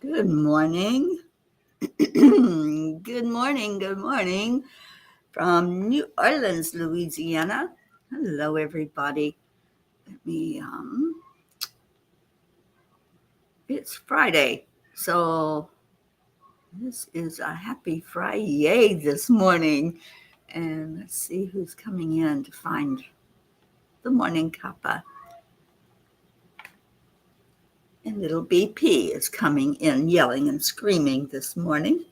Good morning. Good morning. Good morning from New Orleans, Louisiana. Hello, everybody. Let me, it's Friday. So this is a happy Friday this morning. And let's see who's coming in to find the Morning Cuppa. And little BP is coming in yelling and screaming this morning.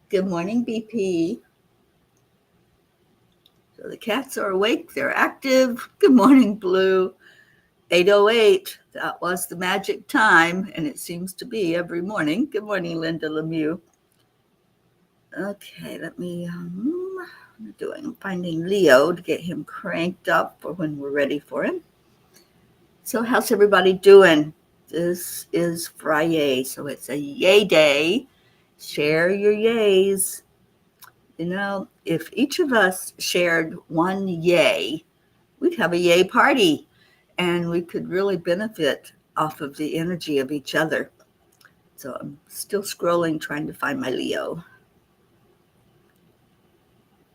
Good morning, BP. So the cats are awake, they're active. Good morning, Blue. 8:08, that was the magic time, and it seems to be every morning. Good morning, Linda Lemieux. Okay, what am I doing? I'm finding Leo to get him cranked up for when we're ready for him. So how's everybody doing? This is Friday, so it's a yay day. Share your yays. You know, if each of us shared one yay, we'd have a yay party and we could really benefit off of the energy of each other. So I'm still scrolling, trying to find my Leo.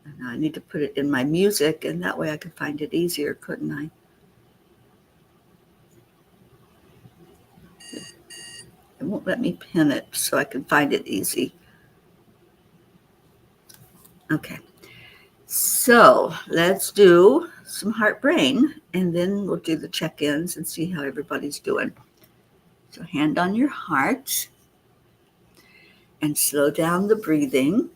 And I need to put it in my music, and that way I could find it easier, couldn't I? It won't let me pin it so I can find it easy. Okay. So let's do some heart brain, and then we'll do the check-ins and see how everybody's doing. So hand on your heart and slow down the breathing.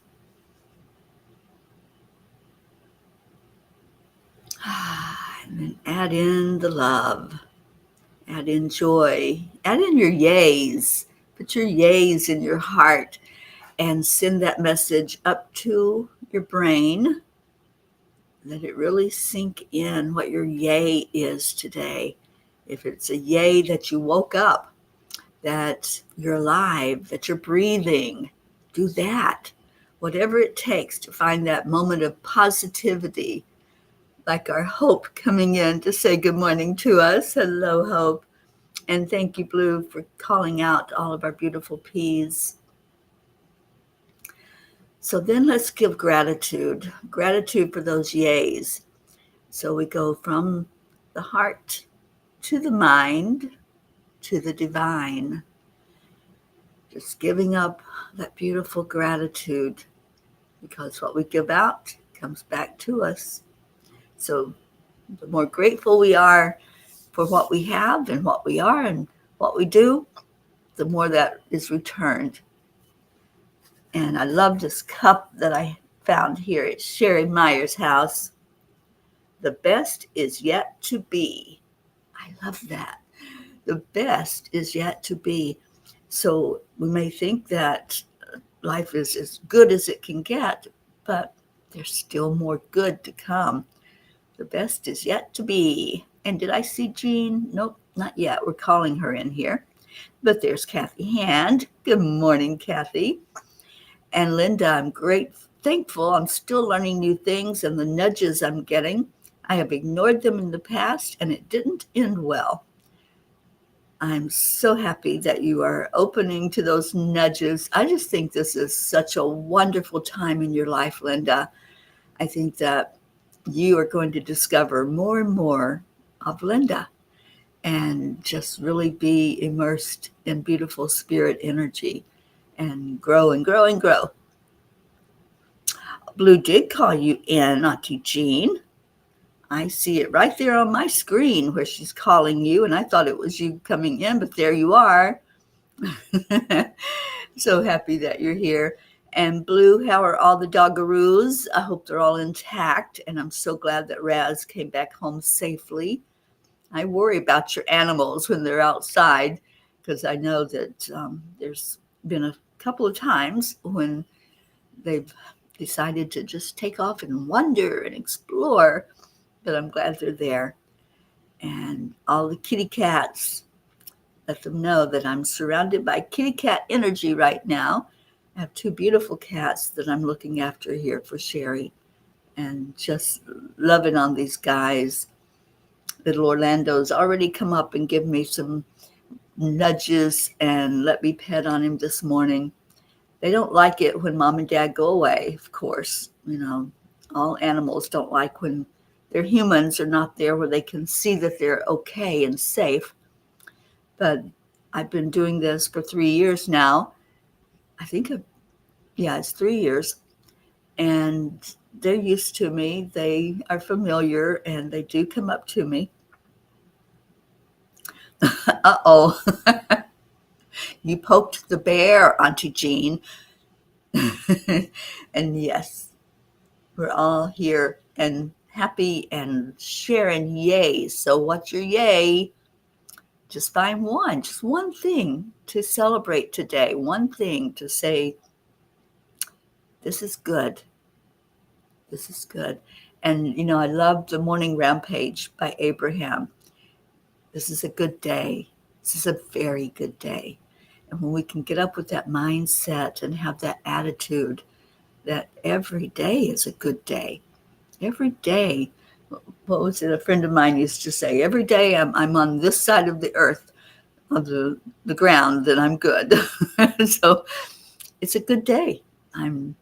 And then add in the love, add in joy, add in your yays. Put your yays in your heart and send that message up to your brain. Let it really sink in what your yay is today. If it's a yay that you woke up, that you're alive, that you're breathing, do that. Whatever it takes to find that moment of positivity, like our Hope coming in to say good morning to us. Hello, Hope. And thank you, Blue, for calling out all of our beautiful peas. So then let's give gratitude for those yays. So we go from the heart to the mind to the divine. Just giving up that beautiful gratitude, because what we give out comes back to us. So the more grateful we are for what we have and what we are and what we do, the more that is returned. And I love this cup that I found here at Sherry Meyer's house. The best is yet to be. I love that. The best is yet to be. So we may think that life is as good as it can get, but there's still more good to come. The best is yet to be. And did I see Jean? Nope, not yet. We're calling her in here. But there's Kathy Hand. Good morning, Kathy. And Linda, I'm thankful. I'm still learning new things, and the nudges I'm getting, I have ignored them in the past, and it didn't end well. I'm so happy that you are opening to those nudges. I just think this is such a wonderful time in your life, Linda. I think that you are going to discover more and more of Linda and just really be immersed in beautiful spirit energy and grow and grow and grow. Blue did call you in, Auntie Jean. I see it right there on my screen where she's calling you, and I thought it was you coming in, but there you are. So happy that you're here. And Blue, how are all the doggaroos? I hope they're all intact, and I'm so glad that Raz came back home safely. I worry about your animals when they're outside, because I know that there's been a couple of times when they've decided to just take off and wander and explore, but I'm glad they're there. And all the kitty cats, let them know that I'm surrounded by kitty cat energy right now. I have two beautiful cats that I'm looking after here for Sherry, and just loving on these guys. Little Orlando's already come up and give me some nudges and let me pet on him this morning. They don't like it when mom and dad go away, of course. All animals don't like when their humans are not there where they can see that they're okay and safe. But I've been doing this for 3 years now. I think, it's 3 years. And they're used to me. They are familiar and they do come up to me. Uh-oh. You poked the bear, Auntie Jean. And yes, we're all here and happy and sharing yay. So what's your yay? Just find just one thing to celebrate today. One thing to say, this is good. This is good. And, I love the Morning Rampage by Abraham. This is a good day. This is a very good day. And when we can get up with that mindset and have that attitude that every day is a good day. Every day. What was it a friend of mine used to say? Every day I'm on this side of the earth, of the ground, that I'm good. So it's a good day. I'm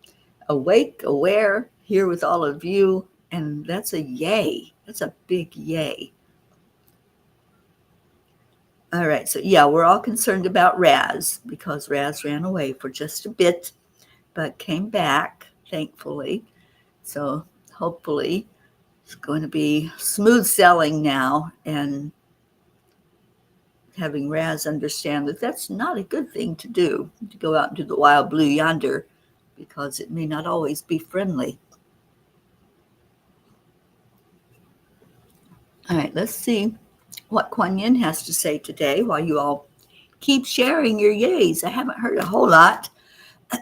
awake, aware, here with all of you, and that's a yay. That's a big yay. All right, so we're all concerned about Raz because Raz ran away for just a bit, but came back, thankfully. So hopefully it's going to be smooth sailing now, and having Raz understand that that's not a good thing to do, to go out into the wild blue yonder, because it may not always be friendly. All right, let's see what Kuan Yin has to say today while you all keep sharing your yays. I haven't heard a whole lot.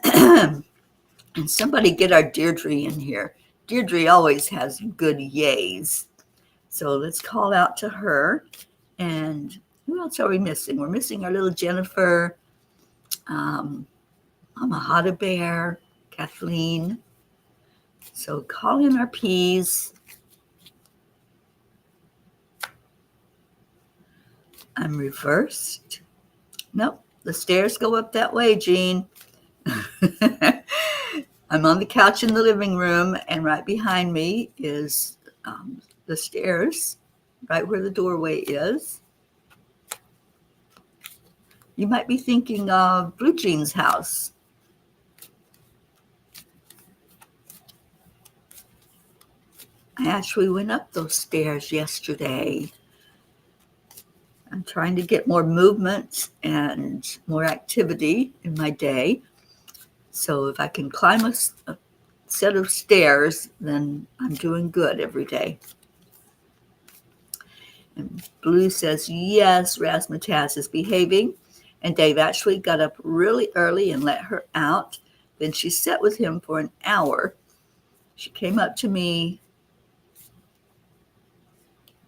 And somebody get our Deirdre in here. Deirdre always has good yays. So let's call out to her. And who else are we missing? We're missing our little Jennifer, Mama Bear, Kathleen. So call in our P's. I'm reversed. Nope, the stairs go up that way, Jean. I'm on the couch in the living room, and right behind me is the stairs, right where the doorway is. You might be thinking of Blue Jean's house. I actually went up those stairs yesterday. I'm trying to get more movement and more activity in my day. So if I can climb a set of stairs, then I'm doing good every day. And Blue says, yes, Razzmatazz is behaving. And Dave actually got up really early and let her out. Then she sat with him for an hour. She came up to me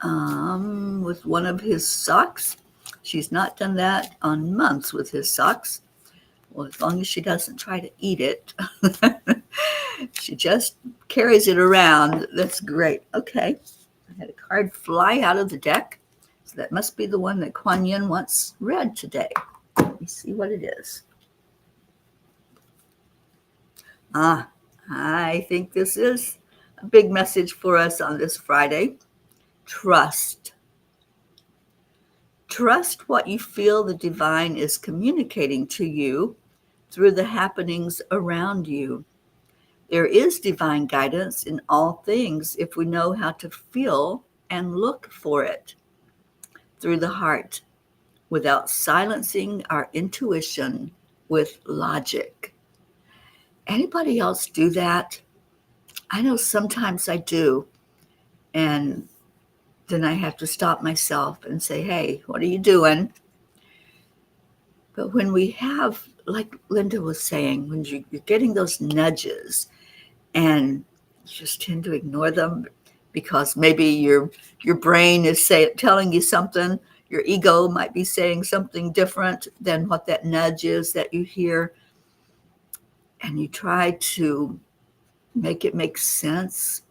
with one of his socks. She's not done that on months with his socks. Well, as long as she doesn't try to eat it. She just carries it around. That's great. Okay. I had a card fly out of the deck. So that must be the one that Kuan Yin wants read today. Let me see what it is. I think this is a big message for us on this Friday. Trust. Trust what you feel the divine is communicating to you through the happenings around you. There is divine guidance in all things if we know how to feel and look for it through the heart without silencing our intuition with logic. Anybody else do that? I know sometimes I do. And then I have to stop myself and say, hey, what are you doing? But when we have, like Linda was saying, when you're getting those nudges and you just tend to ignore them because maybe your brain is telling you something, your ego might be saying something different than what that nudge is that you hear, and you try to make it make sense.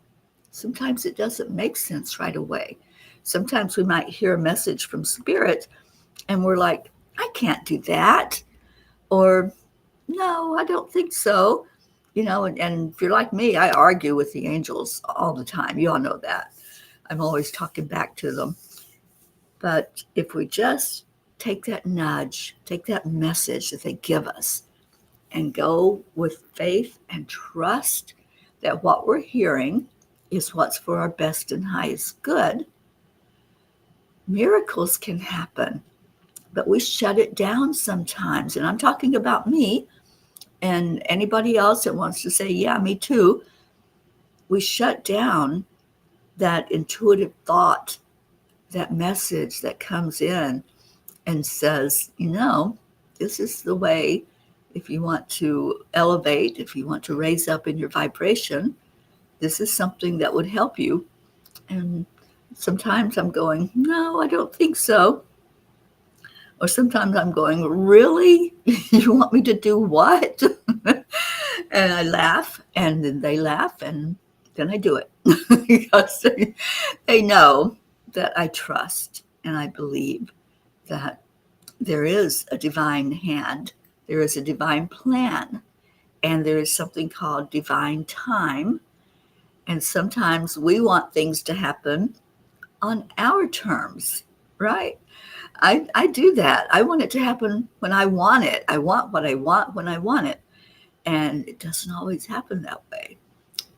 Sometimes it doesn't make sense right away. Sometimes we might hear a message from spirit and we're like, I can't do that. Or, no, I don't think so. And if you're like me, I argue with the angels all the time. You all know that. I'm always talking back to them. But if we just take that nudge, take that message that they give us, and go with faith and trust that what we're hearing is what's for our best and highest good, miracles can happen. But we shut it down sometimes. And I'm talking about me and anybody else that wants to say, yeah, me too. We shut down that intuitive thought, that message that comes in and says, this is the way. If you want to elevate, if you want to raise up in your vibration, this is something that would help you. And sometimes I'm going, no, I don't think so. Or sometimes I'm going, really? You want me to do what? And I laugh, and then they laugh, and then I do it. Because they know that I trust and I believe that there is a divine hand, there is a divine plan, and there is something called divine time. And sometimes we want things to happen on our terms, right? I do that. I want it to happen when I want it. I want what I want when I want it. And it doesn't always happen that way.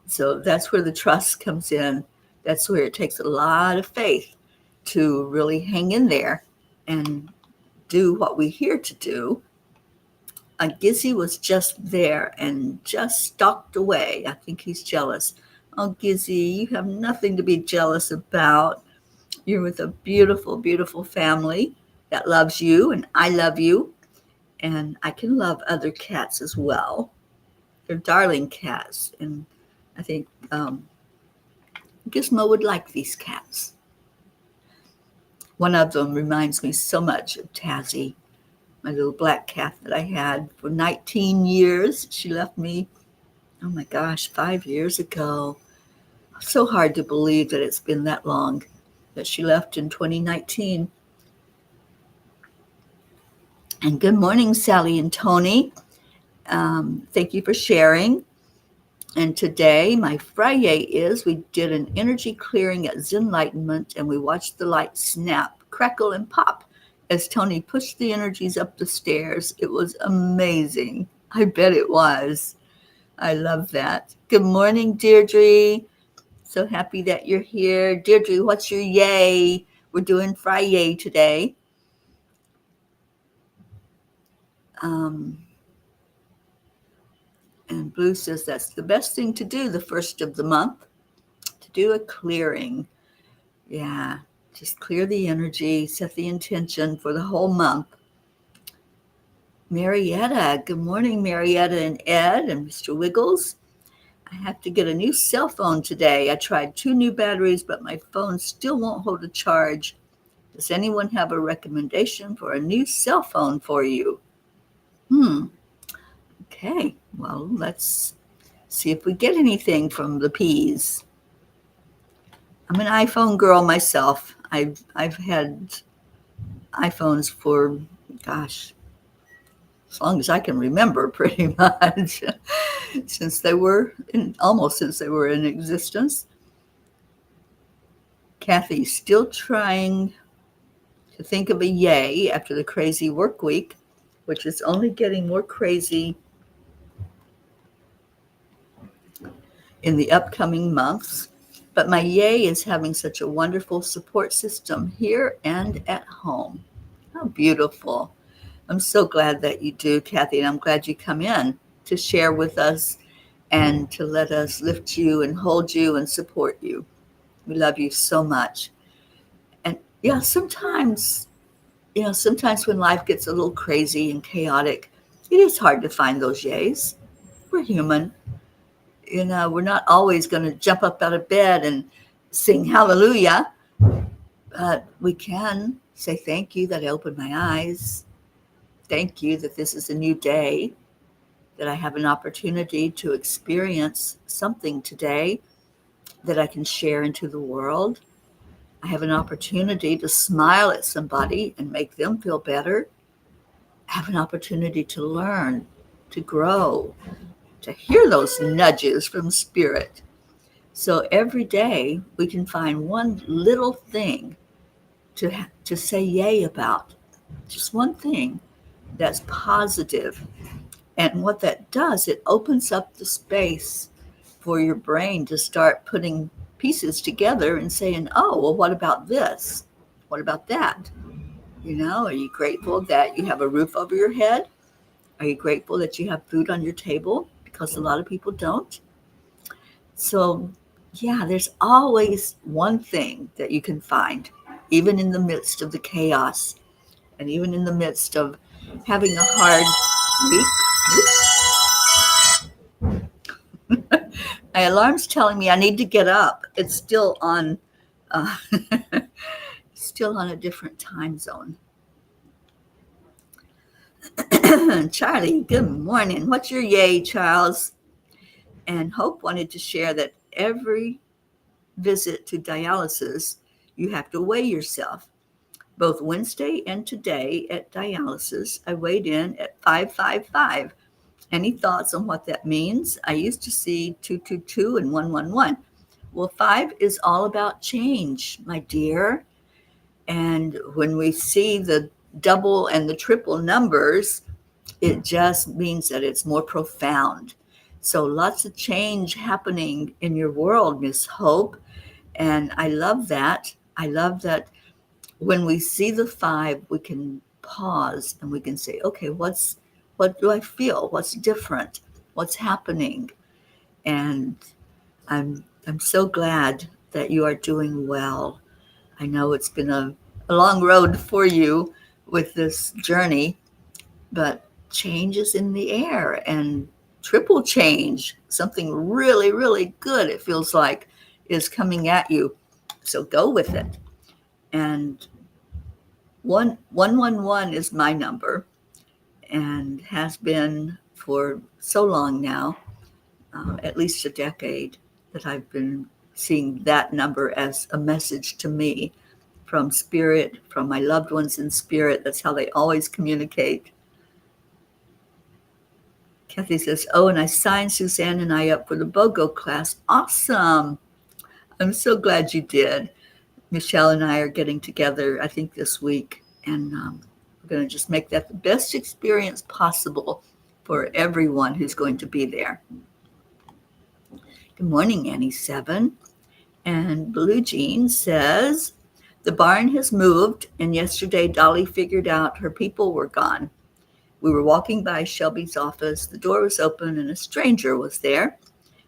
So that's where the trust comes in. That's where it takes a lot of faith to really hang in there and do what we're here to do. Gizzy was just there and just stalked away. I think he's jealous. Oh, Gizzy, you have nothing to be jealous about. You're with a beautiful, beautiful family that loves you, and I love you. And I can love other cats as well. They're darling cats. And I think Gizmo would like these cats. One of them reminds me so much of Tazzy, my little black cat that I had for 19 years. She left me, oh my gosh, 5 years ago. So hard to believe that it's been that long, that she left in 2019. And good morning, Sally and Tony. Thank you for sharing. And today, my Friday is, we did an energy clearing at Zenlightenment, and we watched the light snap, crackle, and pop as Tony pushed the energies up the stairs. It was amazing. I bet it was. I love that. Good morning, Deirdre. So happy that you're here. Deirdre, what's your yay? We're doing Friday today. And Blue says that's the best thing to do the first of the month, to do a clearing. Yeah, just clear the energy, set the intention for the whole month. Marietta, good morning, Marietta and Ed and Mr. Wiggles. I have to get a new cell phone today. I tried 2 new batteries, but my phone still won't hold a charge. Does anyone have a recommendation for a new cell phone for you? Okay, well, let's see if we get anything from the P's. I'm an iPhone girl myself. I've had iPhones for, gosh, as long as I can remember, pretty much, since they were in existence. Kathy's still trying to think of a yay after the crazy work week, which is only getting more crazy in the upcoming months. But my yay is having such a wonderful support system here and at home. How beautiful. I'm so glad that you do, Kathy, and I'm glad you come in to share with us and to let us lift you and hold you and support you. We love you so much. And yeah, sometimes when life gets a little crazy and chaotic, it is hard to find those yays. We're human. We're not always going to jump up out of bed and sing hallelujah, but we can say thank you that I opened my eyes. Thank you that this is a new day, that I have an opportunity to experience something today that I can share into the world. I have an opportunity to smile at somebody and make them feel better. have an opportunity to learn, to grow, to hear those nudges from spirit. So every day we can find one little thing to say yay about, just one thing that's positive. And what that does, it opens up the space for your brain to start putting pieces together and saying, oh, well, what about this? What about that? Are you grateful that you have a roof over your head? Are you grateful that you have food on your table? Because a lot of people don't. So, yeah, there's always one thing that you can find, even in the midst of the chaos and even in the midst of having a hard week. My alarm's telling me I need to get up. It's still on, uh, still on a different time zone. Charlie, good morning. What's your yay, Charles? And Hope wanted to share that every visit to dialysis, you have to weigh yourself. Both Wednesday and today at dialysis, I weighed in at 555. Any thoughts on what that means? I used to see 222 and 111. Well, 5 is all about change, my dear. And when we see the double and the triple numbers, it just means that it's more profound. So lots of change happening in your world, Miss Hope. And I love that. I love that when we see the 5, we can pause and we can say, okay, what do I feel? What's different? What's happening? And I'm so glad that you are doing well. I know it's been a long road for you with this journey, but change is in the air, and triple change, something really, really good, it feels like, is coming at you. So go with it. And 111 is my number and has been for so long now, at least a decade, that I've been seeing that number as a message to me from spirit, from my loved ones in spirit. That's how they always communicate. Kathy says, oh, and I signed Suzanne and I up for the BOGO class. Awesome. I'm so glad you did. Michelle and I are getting together, I think, this week, and we're going to just make that the best experience possible for everyone who's going to be there. Good morning, Annie 7. And Blue Jean says, the barn has moved, and yesterday Dolly figured out her people were gone. We were walking by Shelby's office. The door was open, and a stranger was there.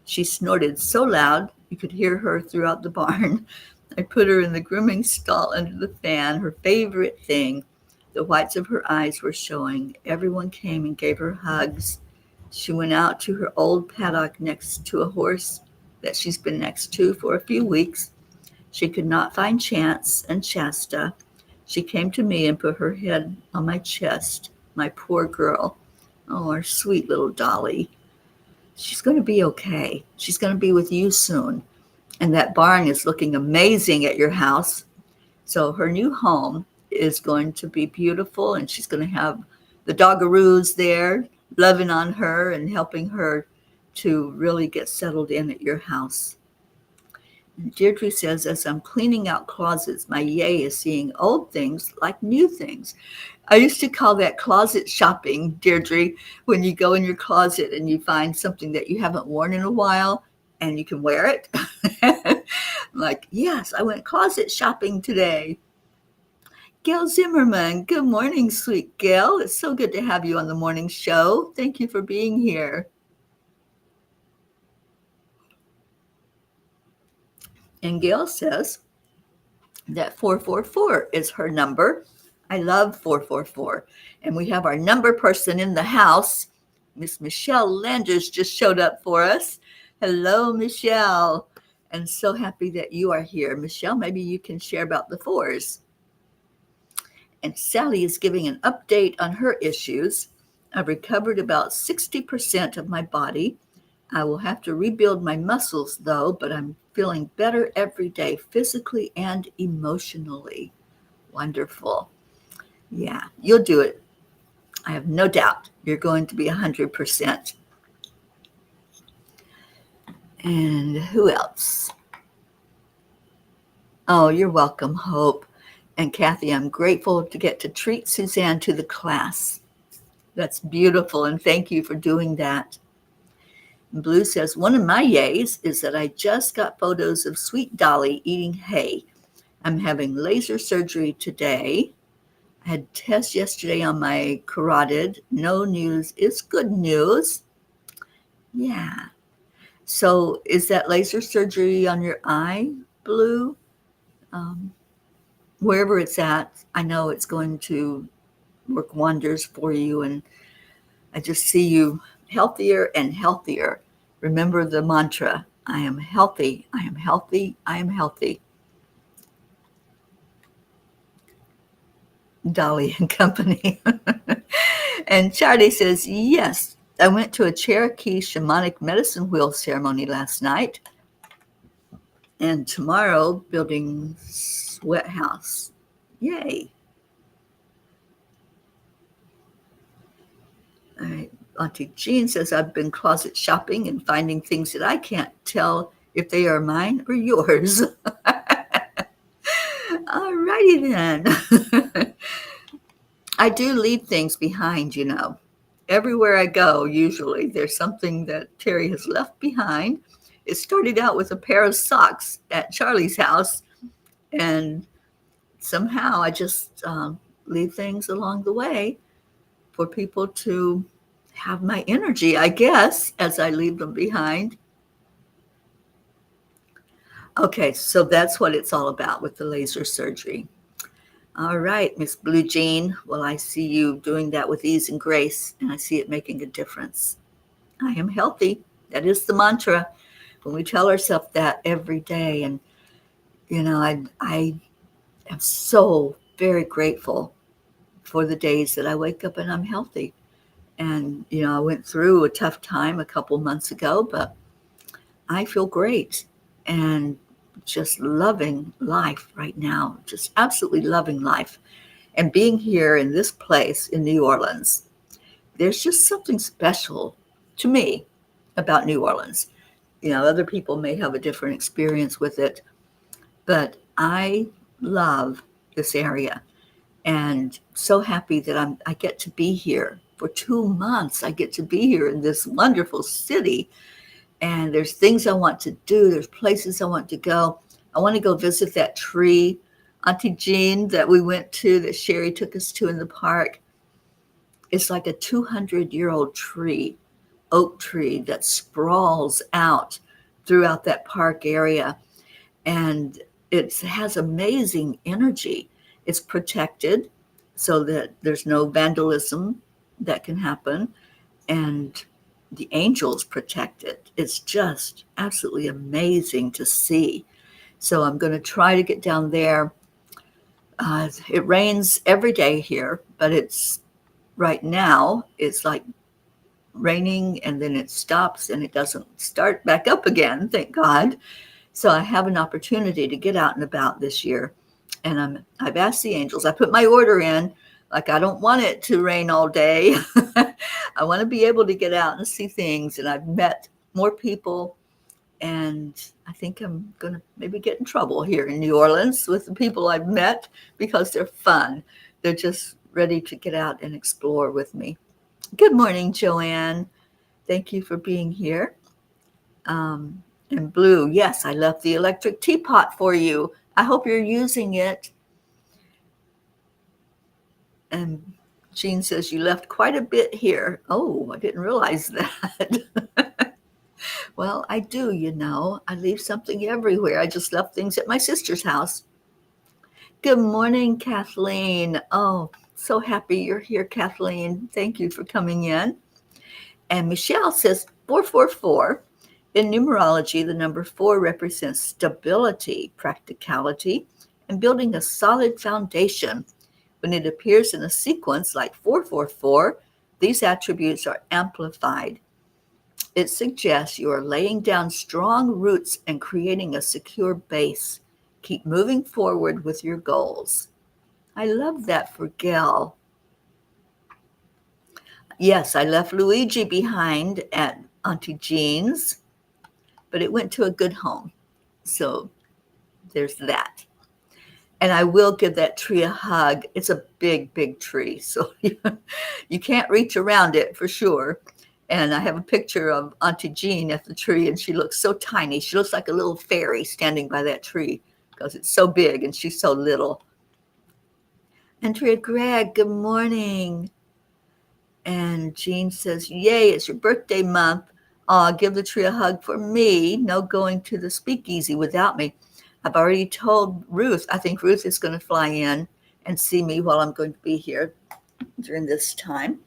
She snorted so loud you could hear her throughout the barn. I put her in the grooming stall under the fan, her favorite thing. The whites of her eyes were showing. Everyone came and gave her hugs. She went out to her old paddock next to a horse that she's been next to for a few weeks. She could not find Chance and Shasta. She came to me and put her head on my chest. My poor girl. Oh, our sweet little Dolly. She's going to be okay. She's going to be with you soon. And that barn is looking amazing at your house. So her new home is going to be beautiful, and she's going to have the doggaroos there loving on her and helping her to really get settled in at your house. And Deirdre says, as I'm cleaning out closets, my yay is seeing old things like new things. I used to call that closet shopping, Deirdre, when you go in your closet and you find something that you haven't worn in a while and you can wear it. Like, yes, I went closet shopping today. Gail Zimmerman, good morning, sweet Gail. It's so good to have you on the morning show. Thank you for being here. And Gail says that 444 is her number. I love 444. And we have our number person in the house. Miss Michelle Landers just showed up for us. Hello, Michelle. And so happy that you are here. Michelle, maybe you can share about the 4s. And Sally is giving an update on her issues. I've recovered about 60% of my body. I will have to rebuild my muscles, though, but I'm feeling better every day, physically and emotionally. Wonderful. Yeah, you'll do it. I have no doubt you're going to be 100%. And who else? Oh, you're welcome, Hope. And Kathy, I'm grateful to get to treat Suzanne to the class. That's beautiful, and thank you for doing that. And Blue says, one of my yays is that I just got photos of Sweet Dolly eating hay. I'm having laser surgery today. I had tests yesterday on my carotid. No news is good news. Yeah. So is that laser surgery on your eye, Blue? Wherever it's at, I know it's going to work wonders for you. And I just see you healthier and healthier. Remember the mantra, I am healthy, I am healthy, I am healthy. Dolly and Company. And Charlie says, yes, I went to a Cherokee shamanic medicine wheel ceremony last night. And tomorrow, building sweat house. Yay. All right. Auntie Jean says, I've been closet shopping and finding things that I can't tell if they are mine or yours. All righty then. I do leave things behind, you know. Everywhere I go, usually there's something that Teri has left behind. It started out with a pair of socks at Charlie's house, and somehow I just leave things along the way for people to have my energy, I guess, as I leave them behind. Okay, so that's what it's all about with the laser surgery. All right, Miss Blue Jean. Well, I see you doing that with ease and grace, and I see it making a difference. I am healthy. That is the mantra. When we tell ourselves that every day, and you know, I am so very grateful for the days that I wake up and I'm healthy. And you know, I went through a tough time a couple months ago, but I feel great and just loving life right now. Just absolutely loving life. And being here in this place in New Orleans, there's just something special to me about New Orleans. You know, other people may have a different experience with it, but I love this area and so happy that I get to be here for 2 months. I get to be here in this wonderful city, and there's things I want to do. There's places I want to go. I want to go visit that tree, Auntie Jean, that we went to, that Sherry took us to in the park. It's like a 200-year-old tree, oak tree that sprawls out throughout that park area. And it has amazing energy. It's protected so that there's no vandalism that can happen. And the angels protect it. It's just absolutely amazing to see. So I'm going to try to get down there. It rains every day here, but it's right now, it's like raining and then it stops and it doesn't start back up again, thank God. So I have an opportunity to get out and about this year. And I've asked the angels, I put my order in, like I don't want it to rain all day. I want to be able to get out and see things. And I've met more people. And I think I'm going to maybe get in trouble here in New Orleans with the people I've met because they're fun. They're just ready to get out and explore with me. Good morning, Joanne. Thank you for being here. And Blue, yes, I left the electric teapot for you. I hope you're using it. And Jean says you left quite a bit here. Oh, I didn't realize that. Well, I do, you know. I leave something everywhere. I just left things at my sister's house. Good morning, Kathleen. Oh, so happy you're here, Kathleen. Thank you for coming in. And Michelle says 444. In numerology, the number 4 represents stability, practicality, and building a solid foundation. When it appears in a sequence like 444, these attributes are amplified. It suggests you are laying down strong roots and creating a secure base. Keep moving forward with your goals. I love that for Gail. Yes, I left Luigi behind at Auntie Jean's, but it went to a good home. So there's that. And I will give that tree a hug. It's a big, big tree, so you can't reach around it for sure. And I have a picture of Auntie Jean at the tree, and she looks so tiny. She looks like a little fairy standing by that tree because it's so big and she's so little. Andrea Gregg, good morning. And Jean says, yay, it's your birthday month. Give the tree a hug for me. No going to the speakeasy without me. I've already told Ruth. I think Ruth is going to fly in and see me while I'm going to be here during this time.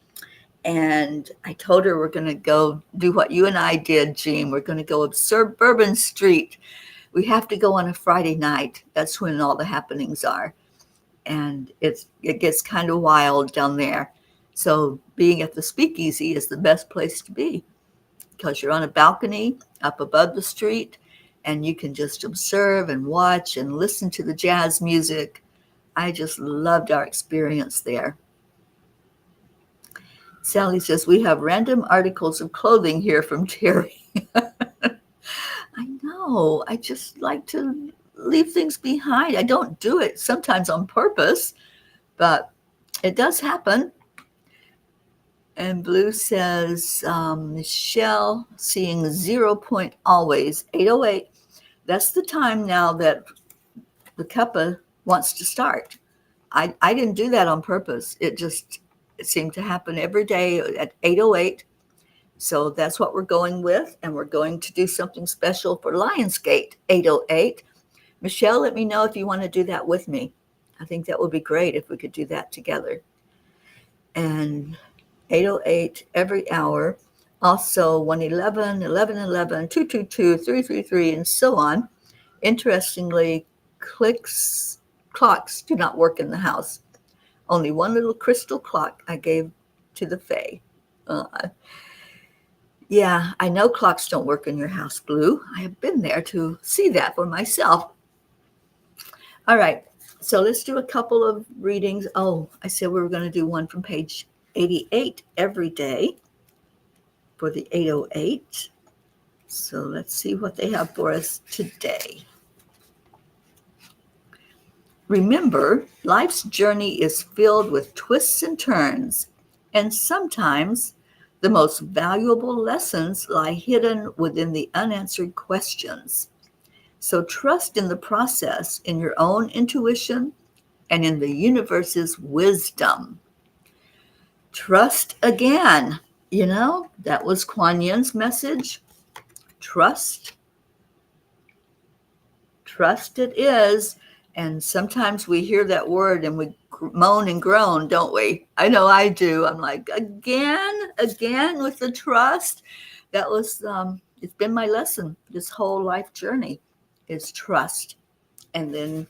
And I told her we're going to go do what you and I did, Jean. We're going to go observe Bourbon Street. We have to go on a Friday night. That's when all the happenings are. And it gets kind of wild down there. So being at the speakeasy is the best place to be because you're on a balcony up above the street and you can just observe and watch and listen to the jazz music. I just loved our experience there. Sally says, we have random articles of clothing here from Teri. I know. I just like to leave things behind. I don't do it sometimes on purpose, but it does happen. And Blue says, Michelle, seeing 0 point always, 8:08. That's the time now that the cuppa wants to start. I didn't do that on purpose. It seemed to happen every day at 8:08. So that's what we're going with. And we're going to do something special for Lionsgate, 8:08. Michelle, let me know if you want to do that with me. I think that would be great if we could do that together. And 8:08 every hour. Also 111, 1111, 222, 333, and so on. Interestingly, clocks do not work in the house. Only one little crystal clock I gave to the Fae. Yeah, I know clocks don't work in your house, Blue. I have been there to see that for myself. All right, so let's do a couple of readings. Oh, I said we were going to do one from page 88 every day for the 8:08. So let's see what they have for us today. Remember, life's journey is filled with twists and turns, and sometimes the most valuable lessons lie hidden within the unanswered questions. So trust in the process, in your own intuition, and in the universe's wisdom. Trust again. That was Kuan Yin's message. Trust it is. And sometimes we hear that word and we moan and groan, don't we? I know I do. I'm like, again with the trust. That was, it's been my lesson this whole life journey is trust. And then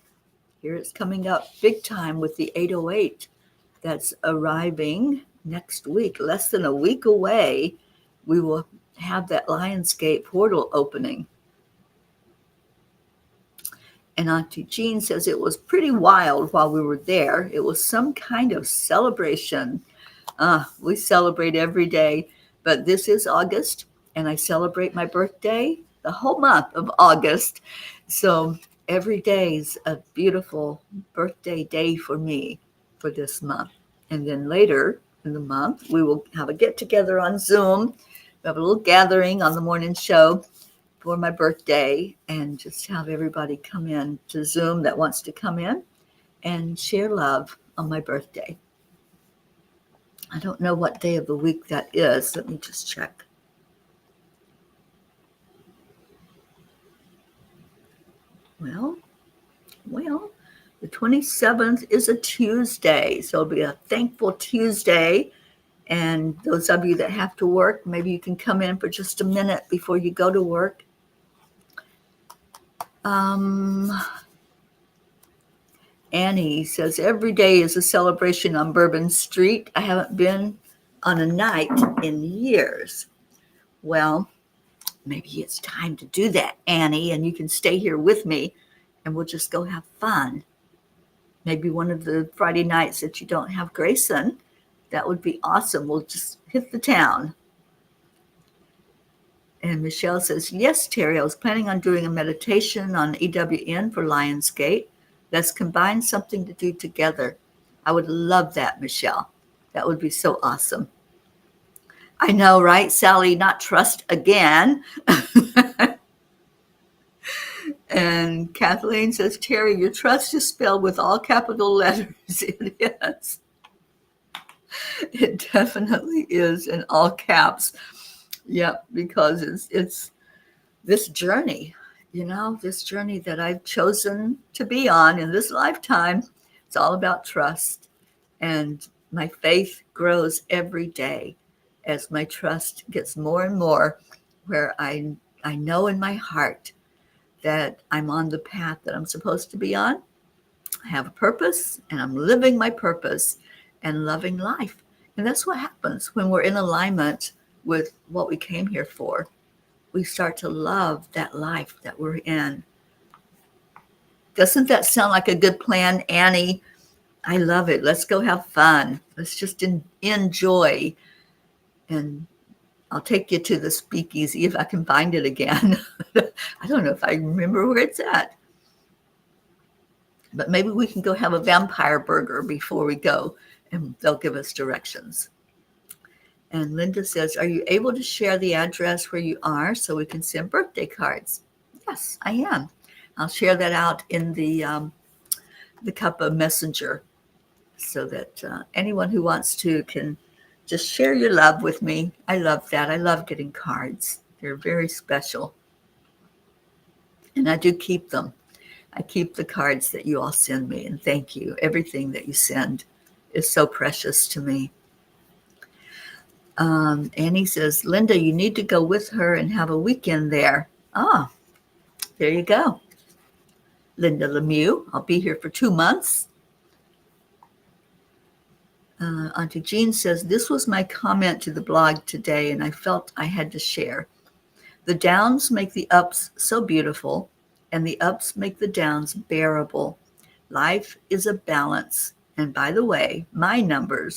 here it's coming up big time with the 8:08 that's arriving next week, less than a week away. We will have that Lionsgate portal opening. And Auntie Jean says it was pretty wild while we were there. It was some kind of celebration. We celebrate every day, but this is August, and I celebrate my birthday the whole month of August. So every day is a beautiful birthday day for me for this month. And then later in the month, we will have a get-together on Zoom. We have a little gathering on the morning show for my birthday and just have everybody come in to Zoom that wants to come in and share love on my birthday. I don't know what day of the week that is. Let me just check. Well, the 27th is a Tuesday, so it'll be a thankful Tuesday. And those of you that have to work, maybe you can come in for just a minute before you go to work. Annie says, every day is a celebration on Bourbon Street. I haven't been on a night in years. Well, maybe it's time to do that, Annie, and you can stay here with me and we'll just go have fun. Maybe one of the Friday nights that you don't have Grayson, That would be awesome. We'll just hit the town. And Michelle says, yes, Teri, I was planning on doing a meditation on EWN for Lionsgate. Let's combine something to do together. I would love that, Michelle. That would be so awesome. I know, right, Sally? Not trust again. And Kathleen says, Teri, your trust is spelled with all capital letters. It is. It definitely is in all caps. Yep, because it's this journey, this journey that I've chosen to be on in this lifetime. It's all about trust. And my faith grows every day as my trust gets more and more, where I know in my heart that I'm on the path that I'm supposed to be on. I have a purpose, and I'm living my purpose and loving life. And that's what happens when we're in alignment with what we came here for. We start to love that life that we're in. Doesn't that sound like a good plan, Annie? I love it. Let's go have fun. Let's just enjoy. And I'll take you to the speakeasy if I can find it again. I don't know if I remember where it's at. But maybe we can go have a vampire burger before we go, and they'll give us directions. And Linda says, are you able to share the address where you are so we can send birthday cards? Yes, I am. I'll share that out in the Cuppa Messenger so that anyone who wants to can just share your love with me. I love that. I love getting cards. They're very special. And I do keep them. I keep the cards that you all send me, and thank you. Everything that you send is so precious to me. Annie says, Linda, you need to go with her and have a weekend there. Ah, there you go. Linda Lemieux, I'll be here for 2 months. Auntie Jean says, this was my comment to the blog today, and I felt I had to share. The downs make the ups so beautiful, and the ups make the downs bearable. Life is a balance. And by the way, my number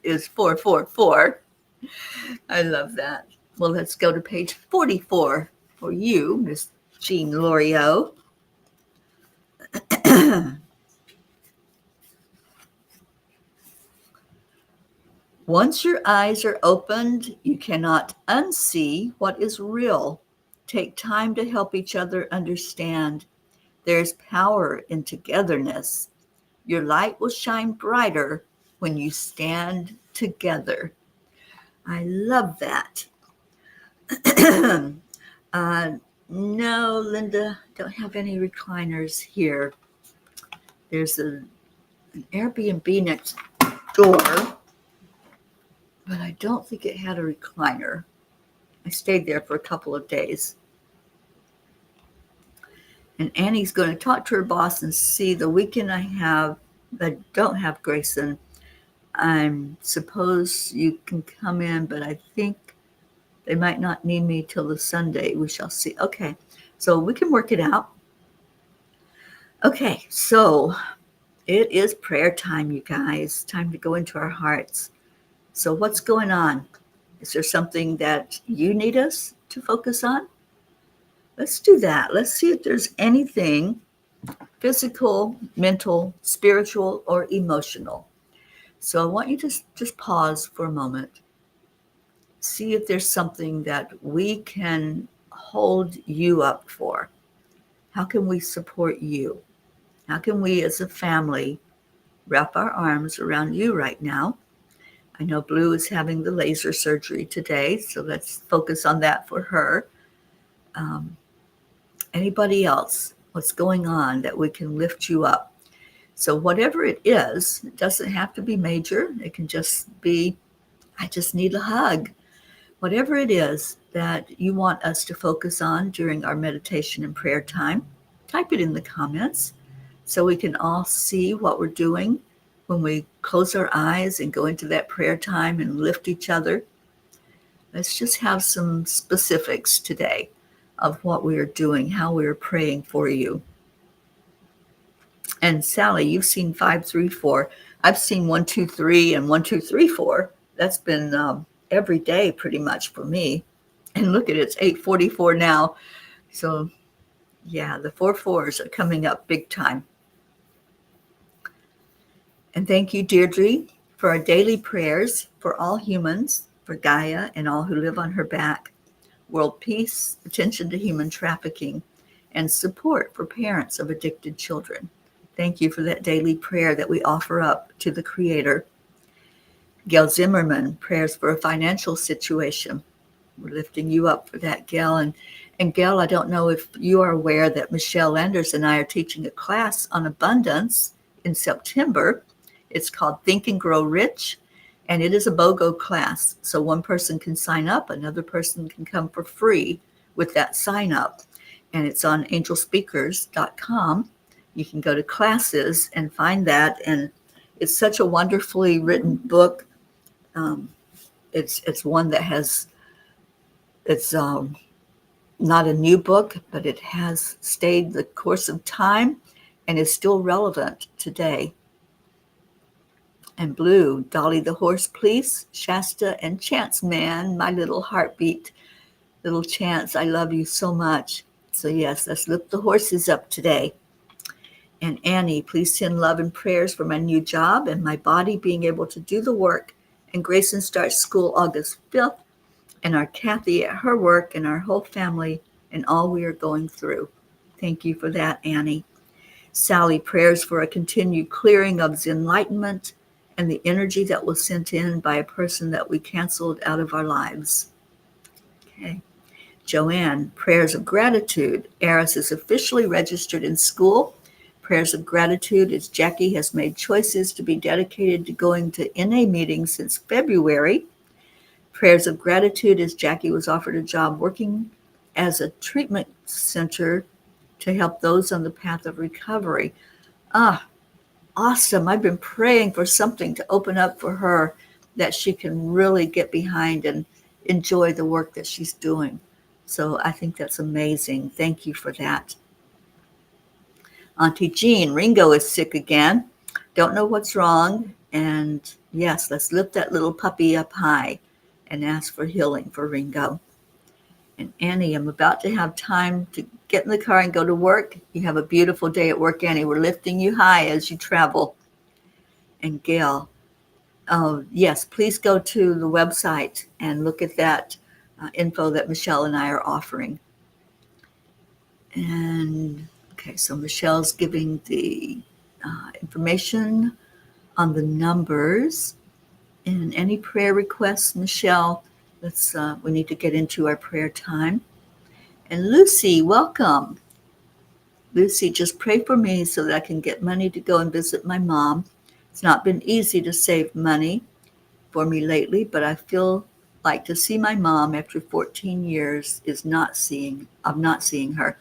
is 444. I love that. Well, let's go to page 44 for you, Miss Jean Loriot. Once your eyes are opened, you cannot unsee what is real. Take time to help each other understand. There's power in togetherness. Your light will shine brighter when you stand together. I love that. No, Linda, don't have any recliners here. There's an Airbnb next door, but I don't think it had a recliner. I stayed there for a couple of days. And Annie's going to talk to her boss and see the weekend I don't have Grayson. I'm suppose you can come in, but I think they might not need me till the Sunday. We shall see. Okay, so we can work it out. Okay, so it is prayer time, you guys. Time to go into our hearts. So what's going on? Is there something that you need us to focus on? Let's do that. Let's see if there's anything physical, mental, spiritual, or emotional. So I want you to just pause for a moment. See if there's something that we can hold you up for. How can we support you? How can we as a family wrap our arms around you right now? I know Blue is having the laser surgery today, so let's focus on that for her. Anybody else? What's going on that we can lift you up? So whatever it is, it doesn't have to be major. It can just be, I just need a hug. Whatever it is that you want us to focus on during our meditation and prayer time, type it in the comments so we can all see what we're doing when we close our eyes and go into that prayer time and lift each other. Let's just have some specifics today of what we are doing, how we are praying for you. And Sally, you've seen 534. I've seen 123 and 1234. That's been every day pretty much for me. And look at it, it's 8:44 now. So yeah, the 4/4s are coming up big time. And thank you, Deirdre, for our daily prayers for all humans, for Gaia and all who live on her back, world peace, attention to human trafficking, and support for parents of addicted children. Thank you for that daily prayer that we offer up to the Creator. Gail Zimmerman, prayers for a financial situation. We're lifting you up for that, Gail. And Gail, I don't know if you are aware that Michelle Landers and I are teaching a class on abundance in September. It's called Think and Grow Rich, and it is a BOGO class. So one person can sign up, another person can come for free with that sign up. And it's on angelspeakers.com. You can go to classes and find that. And it's such a wonderfully written book. It's one that has, it's not a new book, but it has stayed the course of time and is still relevant today. And blue, Dolly the Horse Police, Shasta, and Chance Man, my little heartbeat. Little Chance, I love you so much. So yes, let's lift the horses up today. And Annie, please send love and prayers for my new job and my body being able to do the work. And Grayson starts school August 5th. And our Kathy at her work and our whole family and all we are going through. Thank you for that, Annie. Sally, prayers for a continued clearing of the enlightenment and the energy that was sent in by a person that we canceled out of our lives. Okay. Joanne, prayers of gratitude. Eris is officially registered in school. Prayers of gratitude as Jackie has made choices to be dedicated to going to NA meetings since February. Prayers of gratitude as Jackie was offered a job working as a treatment center to help those on the path of recovery. Awesome. I've been praying for something to open up for her that she can really get behind and enjoy the work that she's doing. So I think that's amazing. Thank you for that. Auntie Jean, Ringo is sick again. Don't know what's wrong. And yes, let's lift that little puppy up high and ask for healing for Ringo. And Annie, I'm about to have time to get in the car and go to work. You have a beautiful day at work, Annie. We're lifting you high as you travel. And Gail, oh, yes, please go to the website and look at that info that Michelle and I are offering. And okay, so Michelle's giving the information on the numbers. And any prayer requests, Michelle, we need to get into our prayer time. And Lucy, welcome. Lucy, just pray for me so that I can get money to go and visit my mom. It's not been easy to save money for me lately, but I feel like to see my mom after 14 years of not seeing her.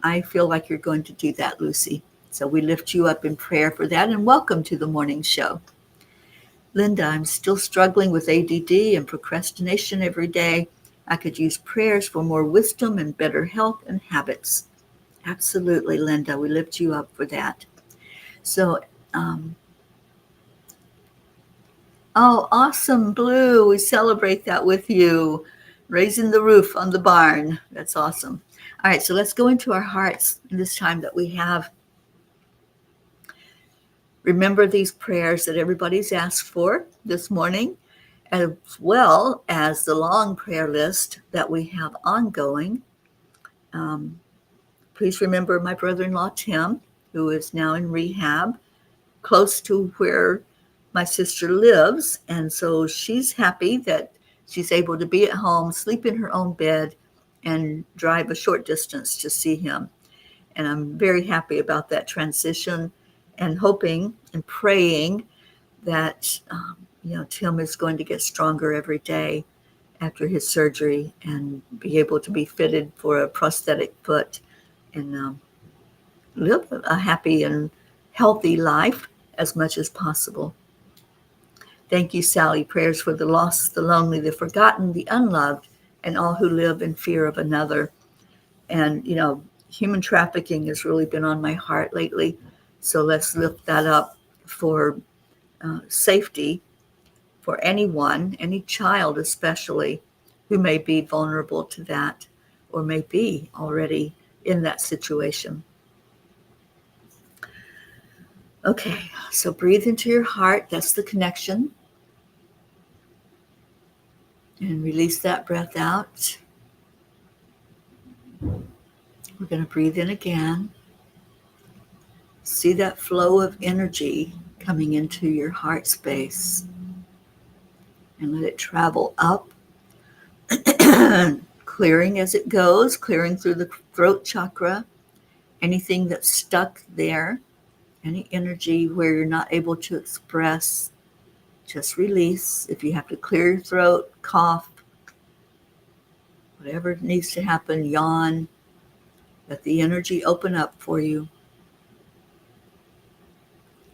I feel like you're going to do that, Lucy. So we lift you up in prayer for that, and welcome to the morning show. Linda, I'm still struggling with ADD and procrastination every day. I could use prayers for more wisdom and better health and habits. Absolutely, Linda. We lift you up for that. So, awesome, Blue. We celebrate that with you. Raising the roof on the barn. That's awesome. All right, so let's go into our hearts in this time that we have. Remember these prayers that everybody's asked for this morning, as well as the long prayer list that we have ongoing. Please remember my brother-in-law, Tim, who is now in rehab, close to where my sister lives. And so she's happy that she's able to be at home, sleep in her own bed, and drive a short distance to see him. And I'm very happy about that transition and hoping and praying that, Tim is going to get stronger every day after his surgery and be able to be fitted for a prosthetic foot and live a happy and healthy life as much as possible. Thank you, Sally. Prayers for the lost, the lonely, the forgotten, the unloved, and all who live in fear of another. And, human trafficking has really been on my heart lately. So let's lift that up for safety for anyone, any child especially, who may be vulnerable to that or may be already in that situation. Okay, so breathe into your heart. That's the connection. And release that breath out. We're going to breathe in again. See that flow of energy coming into your heart space. And let it travel up, clearing as it goes, clearing through the throat chakra. Anything that's stuck there, any energy where you're not able to express, just release. If you have to clear your throat, cough, whatever needs to happen, yawn, let the energy open up for you.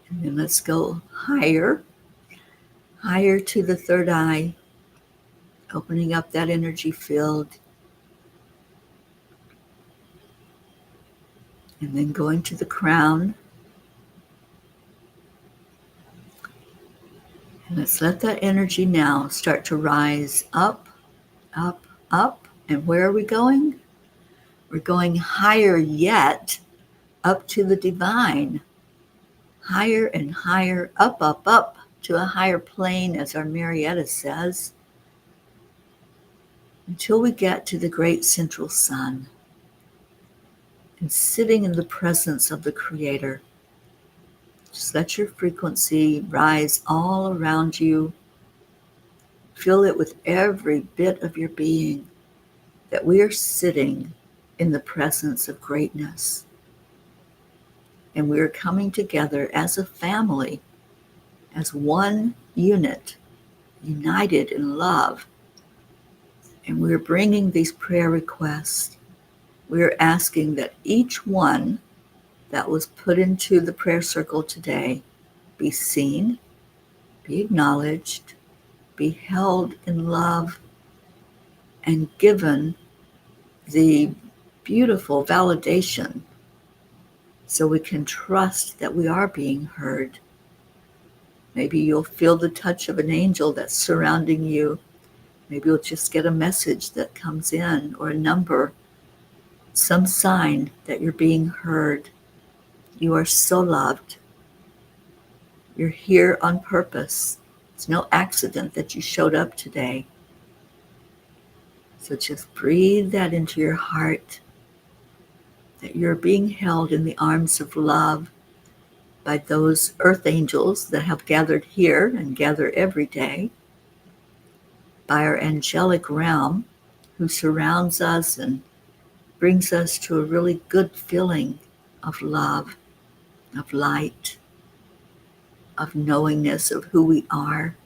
And then let's go higher, higher to the third eye, opening up that energy field. And then going to the crown. And let's let that energy now start to rise up, up, up. And where are we going? We're going higher yet, up to the divine. Higher and higher, up, up, up to a higher plane, as our Marietta says, until we get to the great central sun. And sitting in the presence of the Creator. Just let your frequency rise all around you. Feel it with every bit of your being, that we are sitting in the presence of greatness. And we are coming together as a family, as one unit, united in love. And we're bringing these prayer requests. We're asking that each one that was put into the prayer circle today be seen, be acknowledged, be held in love, and given the beautiful validation so we can trust that we are being heard. Maybe you'll feel the touch of an angel that's surrounding you. Maybe you'll just get a message that comes in, or a number, some sign that you're being heard. You are so loved. You're here on purpose. It's no accident that you showed up today. So just breathe that into your heart, that you're being held in the arms of love by those earth angels that have gathered here and gather every day, by our angelic realm who surrounds us and brings us to a really good feeling of love, of light, of knowingness of who we are.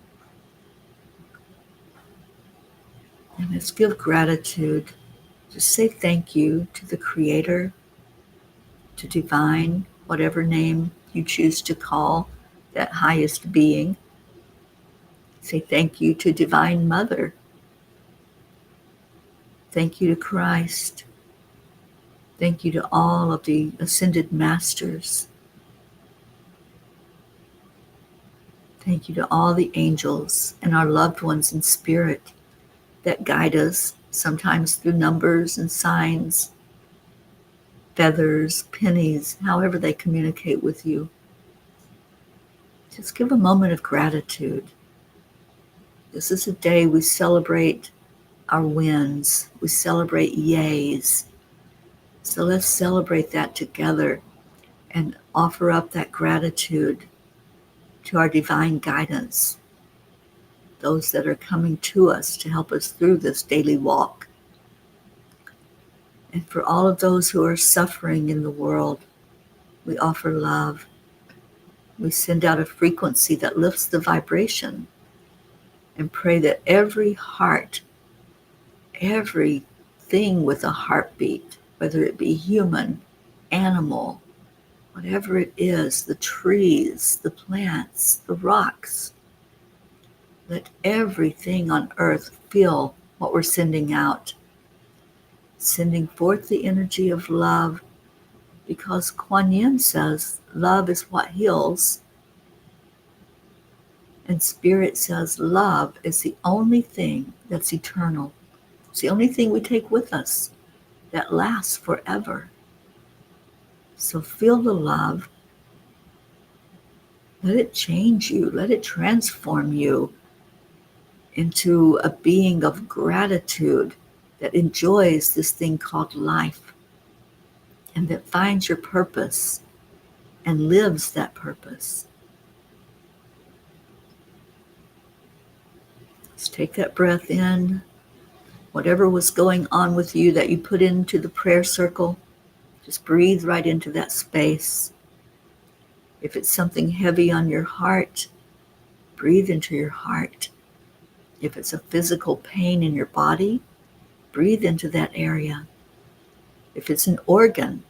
And let's give gratitude. Just say thank you to the Creator, to divine, whatever name you choose to call that highest being. Say thank you to Divine Mother. Thank you to Christ. Thank you to all of the ascended masters. Thank you to all the angels and our loved ones in spirit that guide us, sometimes through numbers and signs, feathers, pennies, however they communicate with you. Just give a moment of gratitude. This is a day we celebrate our wins. We celebrate yays. So let's celebrate that together and offer up that gratitude to our divine guidance, those that are coming to us to help us through this daily walk. And for all of those who are suffering in the world, we offer love. We send out a frequency that lifts the vibration and pray that every heart, everything with a heartbeat, whether it be human, animal, whatever it is, the trees, the plants, the rocks, let everything on earth feel what we're sending out, sending forth the energy of love, because Kuan Yin says love is what heals. And Spirit says love is the only thing that's eternal. It's the only thing we take with us that lasts forever. So feel the love. Let it change you. Let it transform you into a being of gratitude that enjoys this thing called life and that finds your purpose and lives that purpose. Let's take that breath in. Whatever was going on with you that you put into the prayer circle, just breathe right into that space. If it's something heavy on your heart, breathe into your heart. If it's a physical pain in your body, breathe into that area. If it's an organ,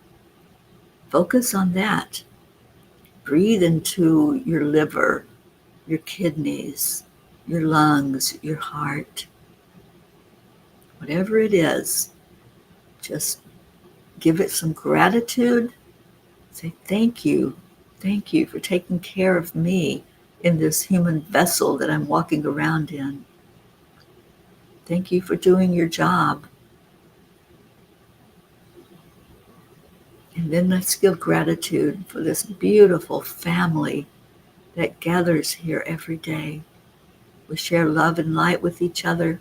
focus on that. Breathe into your liver, your kidneys, your lungs, your heart. Whatever it is, just give it some gratitude. Say, thank you. Thank you for taking care of me in this human vessel that I'm walking around in. Thank you for doing your job. And then let's give gratitude for this beautiful family that gathers here every day. We share love and light with each other.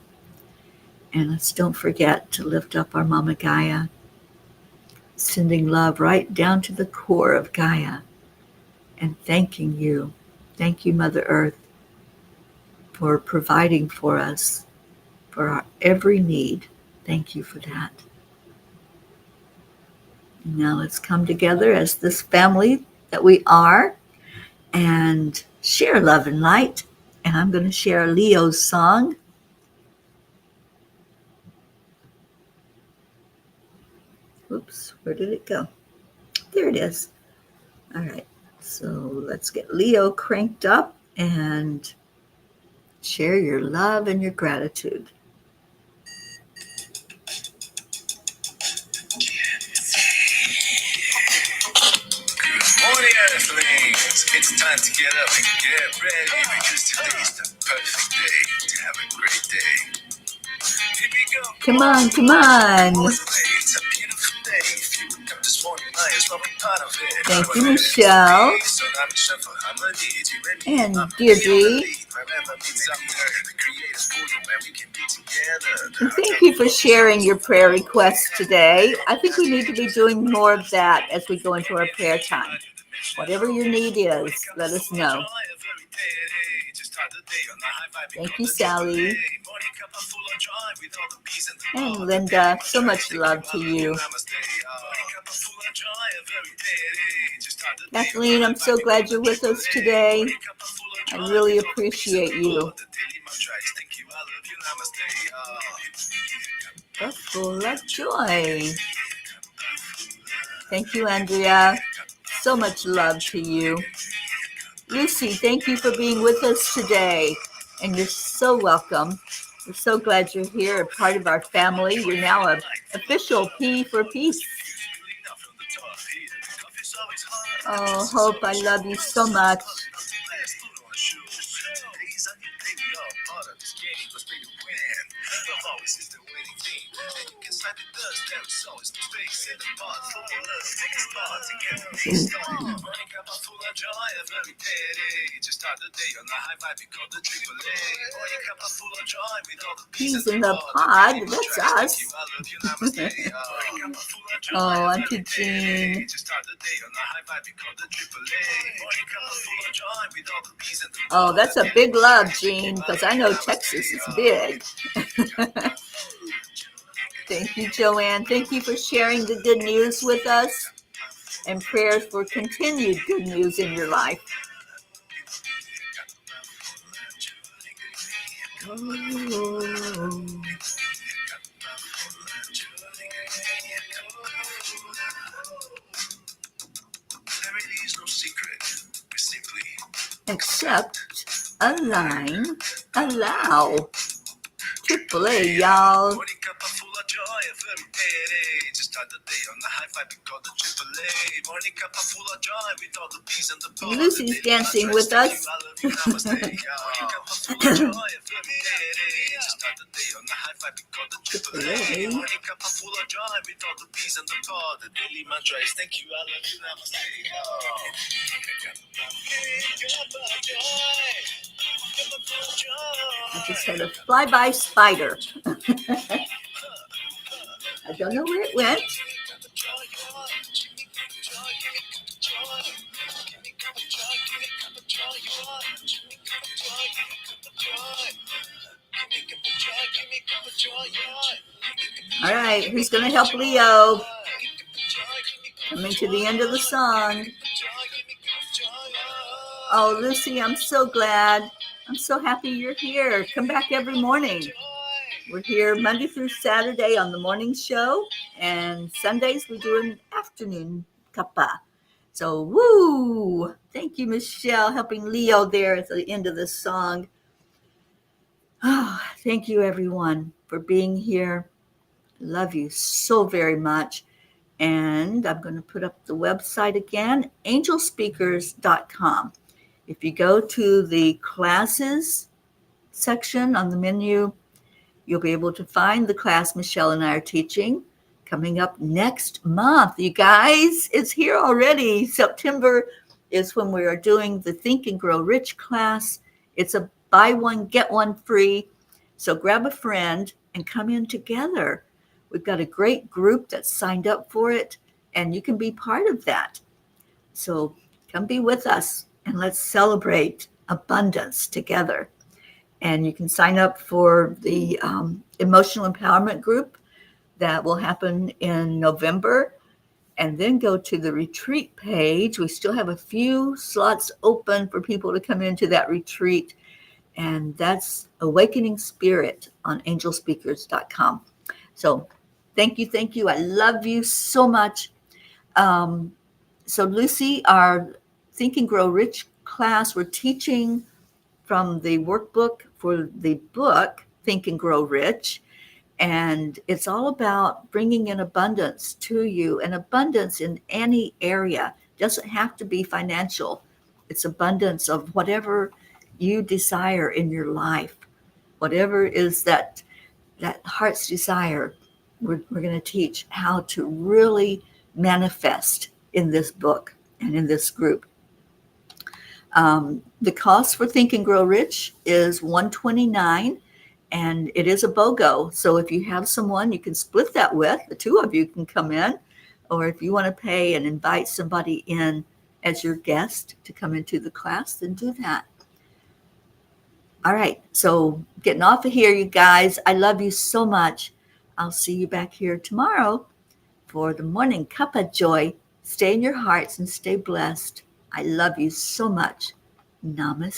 And let's don't forget to lift up our Mama Gaia, sending love right down to the core of Gaia and thanking you. Thank you, Mother Earth, for providing for us, for our every need. Thank you for that. Now let's come together as this family that we are and share love and light. And I'm going to share Leo's song. Oops, where did it go? There it is. All right, so let's get Leo cranked up and share your love and your gratitude. Morning, Earthlings! It's time to get up and get ready because today's the perfect day to have a great day. Here we go. Come on, come on. It's a beautiful day. If you wake up this morning, might as well be part of it. Thank you, Michelle. And Deirdre. And thank you for sharing your prayer requests today. I think we need to be doing more of that as we go into our prayer time. Whatever your need is, let us know. Thank you, Sally. And Linda, so much love to you. Kathleen, I'm so glad you're with us today. I really appreciate you. Full of joy. Thank you, Andrea. So much love to you. Lucy, thank you for being with us today. And you're so welcome. We're so glad you're here, a part of our family. You're now an official P for Peace. Oh, Hope, I love you so much. Peas in the pod, that's us. Oh, Auntie Jean. Oh, that's a big love, Jean, because I know Texas is big. Thank you, Joanne. Thank you for sharing the good news with us and prayers for continued good news in your life. Oh. Accept, align, allow Triple A, y'all. Morning Cuppa full of joy every day. Just start the day on the high five because the Triple A. Morning Cuppa full of joy with all the peas and the balls. Lucy's dancing with us. I love you, namaste. Morning Cuppa full of joy every day. Just start the day on the high five because the Triple A. Morning Cuppa full of joy with all the peas and the balls. The daily mantra is thank you, I love you, namaste. I just had a flyby spider. I don't know where it went. All right, who's going to help Leo? Coming to the end of the song. Oh, Lucy, I'm so glad. I'm so happy you're here. Come back every morning. We're here Monday through Saturday on the morning show, and Sundays we do an afternoon cuppa. So, woo! Thank you, Michelle, helping Leo there at the end of the song. Oh, thank you, everyone, for being here. Love you so very much. And I'm going to put up the website again, angelspeakers.com. If you go to the classes section on the menu, you'll be able to find the class Michelle and I are teaching coming up next month. You guys, it's here already. September is when we are doing the Think and Grow Rich class. It's a buy one, get one free. So grab a friend and come in together. We've got a great group that's signed up for it, and you can be part of that. So come be with us, and let's celebrate abundance together. And you can sign up for the emotional empowerment group that will happen in November, and then go to the retreat page. We still have a few slots open for people to come into that retreat, and that's Awakening Spirit on angelspeakers.com. So thank you. I love you so much. So Lucy, our Think and Grow Rich class, we're teaching from the workbook for the book, Think and Grow Rich. And it's all about bringing in abundance to you, and abundance in any area. It doesn't have to be financial. It's abundance of whatever you desire in your life. Whatever is that heart's desire, we're going to teach how to really manifest in this book and in this group. The cost for Think and Grow Rich is $129, and it is a BOGO. So if you have someone you can split that with, the two of you can come in, or if you want to pay and invite somebody in as your guest to come into the class, then do that. All right, so getting off of here, you guys. I love you so much. I'll see you back here tomorrow for the Morning Cuppa Joy. Stay in your hearts and stay blessed. I love you so much. Namaste.